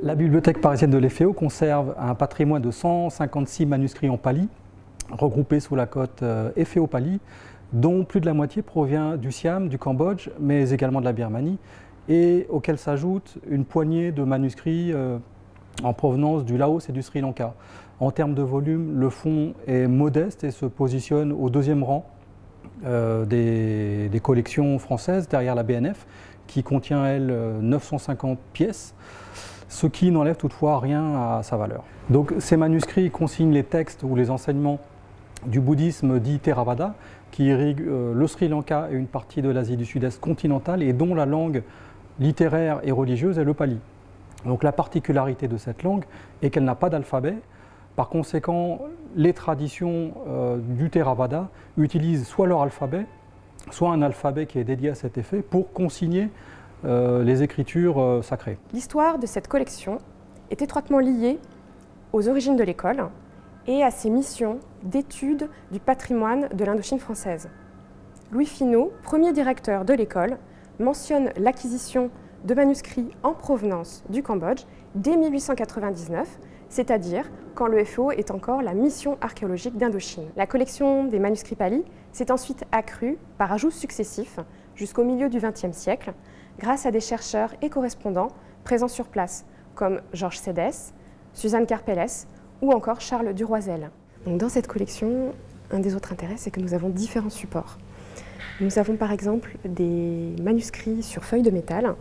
La bibliothèque parisienne de l'EFEO conserve un patrimoine de 156 manuscrits en pali, regroupés sous la cote EFEO Pali, dont plus de la moitié provient du Siam, du Cambodge, mais également de la Birmanie, et auquel s'ajoute une poignée de manuscrits en provenance du Laos et du Sri Lanka. En termes de volume, le fonds est modeste et se positionne au deuxième rang des collections françaises, derrière la BNF, qui contient, elle, 950 pièces, ce qui n'enlève toutefois rien à sa valeur. Donc ces manuscrits consignent les textes ou les enseignements du bouddhisme dit Theravada, qui irrigue le Sri Lanka et une partie de l'Asie du Sud-Est continentale et dont la langue littéraire et religieuse est le pali. Donc la particularité de cette langue est qu'elle n'a pas d'alphabet. Par conséquent, les traditions du Theravada utilisent soit leur alphabet, soit un alphabet qui est dédié à cet effet pour consigner les écritures sacrées. L'histoire de cette collection est étroitement liée aux origines de l'école et à ses missions d'étude du patrimoine de l'Indochine française. Louis Finot, premier directeur de l'école, mentionne l'acquisition de manuscrits en provenance du Cambodge dès 1899, c'est-à-dire quand le FEO est encore la mission archéologique d'Indochine. La collection des manuscrits pali s'est ensuite accrue par ajouts successifs jusqu'au milieu du XXe siècle, grâce à des chercheurs et correspondants présents sur place, comme Georges Sédès, Suzanne Carpellès ou encore Charles Duroisel. Donc dans cette collection, un des autres intérêts, c'est que nous avons différents supports. Nous avons par exemple des manuscrits sur feuilles de métal.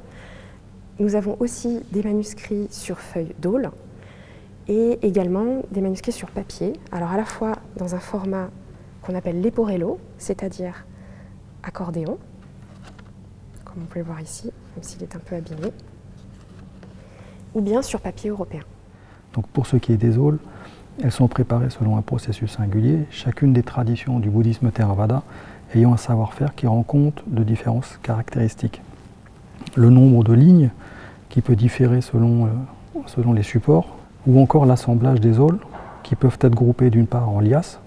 Nous avons aussi des manuscrits sur feuilles d'aule et également des manuscrits sur papier. Alors à la fois dans un format qu'on appelle leporello, c'est-à-dire accordéon, comme on peut le voir ici, même s'il est un peu abîmé, ou bien sur papier européen. Donc pour ce qui est des aules, elles sont préparées selon un processus singulier, chacune des traditions du bouddhisme Theravada ayant un savoir-faire qui rend compte de différences caractéristiques. Le nombre de lignes qui peut différer selon les supports, ou encore l'assemblage des aules qui peuvent être groupées d'une part en liasses,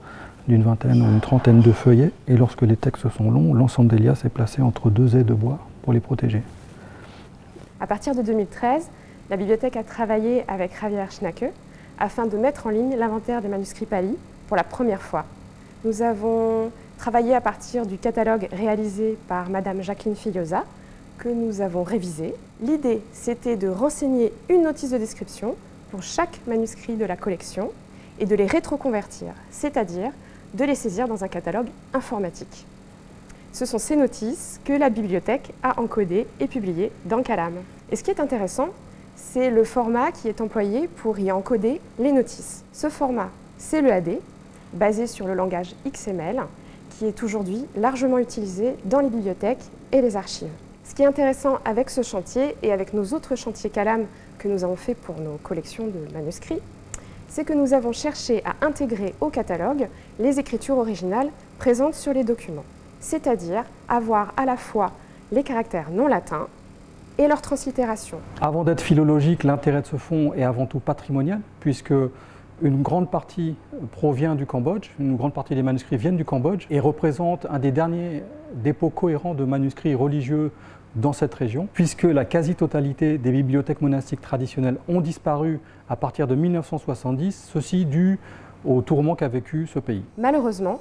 d'une vingtaine ou une trentaine de feuillets, et lorsque les textes sont longs, l'ensemble des liasses est placé entre deux ais de bois pour les protéger. À partir de 2013, la bibliothèque a travaillé avec Javier Schnacke afin de mettre en ligne l'inventaire des manuscrits pali pour la première fois. Nous avons travaillé à partir du catalogue réalisé par Madame Jacqueline Fillosa, que nous avons révisé. L'idée, c'était de renseigner une notice de description pour chaque manuscrit de la collection et de les rétroconvertir, c'est-à-dire de les saisir dans un catalogue informatique. Ce sont ces notices que la bibliothèque a encodées et publiées dans Calam. Et ce qui est intéressant, c'est le format qui est employé pour y encoder les notices. Ce format, c'est le AD, basé sur le langage XML, qui est aujourd'hui largement utilisé dans les bibliothèques et les archives. Ce qui est intéressant avec ce chantier et avec nos autres chantiers Calam que nous avons fait pour nos collections de manuscrits, c'est que nous avons cherché à intégrer au catalogue les écritures originales présentes sur les documents, c'est-à-dire avoir à la fois les caractères non latins et leur translittération. Avant d'être philologique, l'intérêt de ce fonds est avant tout patrimonial, puisque une grande partie provient du Cambodge, une grande partie des manuscrits viennent du Cambodge et représentent un des derniers dépôts cohérents de manuscrits religieux dans cette région, puisque la quasi-totalité des bibliothèques monastiques traditionnelles ont disparu à partir de 1970, ceci dû aux tourments qu'a vécu ce pays. Malheureusement,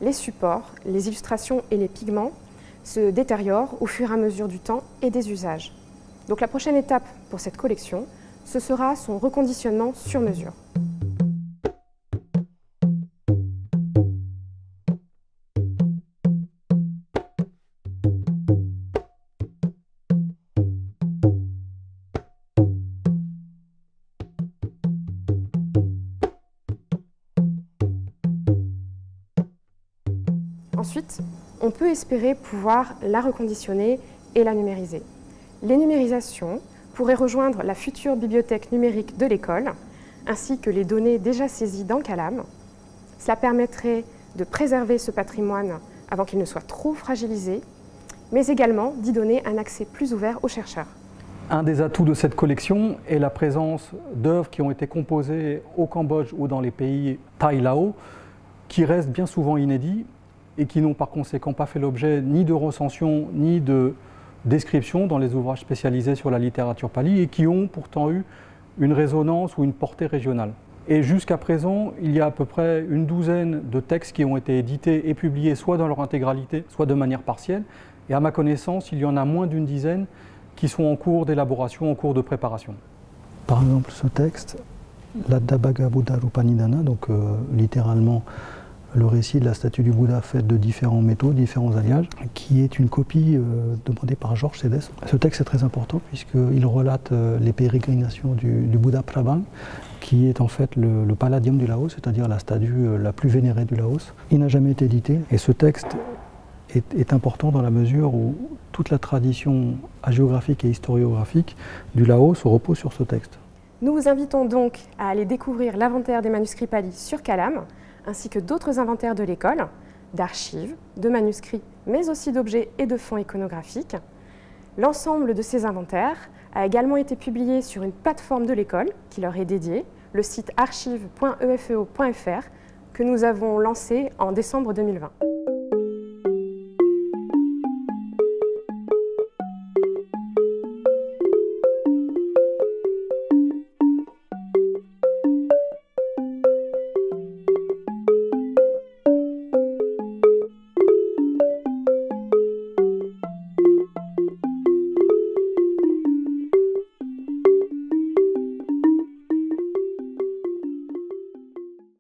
les supports, les illustrations et les pigments se détériorent au fur et à mesure du temps et des usages. Donc la prochaine étape pour cette collection, ce sera son reconditionnement sur mesure. Ensuite, on peut espérer pouvoir la reconditionner et la numériser. Les numérisations pourraient rejoindre la future bibliothèque numérique de l'école, ainsi que les données déjà saisies dans Calam. Cela permettrait de préserver ce patrimoine avant qu'il ne soit trop fragilisé, mais également d'y donner un accès plus ouvert aux chercheurs. Un des atouts de cette collection est la présence d'œuvres qui ont été composées au Cambodge ou dans les pays Thaï-Lao, qui restent bien souvent inédits et qui n'ont par conséquent pas fait l'objet ni de recension ni de description dans les ouvrages spécialisés sur la littérature pali et qui ont pourtant eu une résonance ou une portée régionale. Et jusqu'à présent, il y a à peu près une douzaine de textes qui ont été édités et publiés soit dans leur intégralité, soit de manière partielle. Et à ma connaissance, il y en a moins d'une dizaine qui sont en cours d'élaboration, en cours de préparation. Par exemple, ce texte, l'Addhabhaga Buddha Rupanidhana, donc littéralement le récit de la statue du Bouddha faite de différents métaux, différents alliages, qui est une copie demandée par Georges Sédès. Ce texte est très important puisqu'il relate les pérégrinations du Bouddha Prabang, qui est en fait le palladium du Laos, c'est-à-dire la statue la plus vénérée du Laos. Il n'a jamais été édité et ce texte est important dans la mesure où toute la tradition hagiographique et historiographique du Laos repose sur ce texte. Nous vous invitons donc à aller découvrir l'inventaire des manuscrits Pali sur Kalam, ainsi que d'autres inventaires de l'école, d'archives, de manuscrits, mais aussi d'objets et de fonds iconographiques. L'ensemble de ces inventaires a également été publié sur une plateforme de l'école qui leur est dédiée, le site archives.efeo.fr, que nous avons lancé en décembre 2020.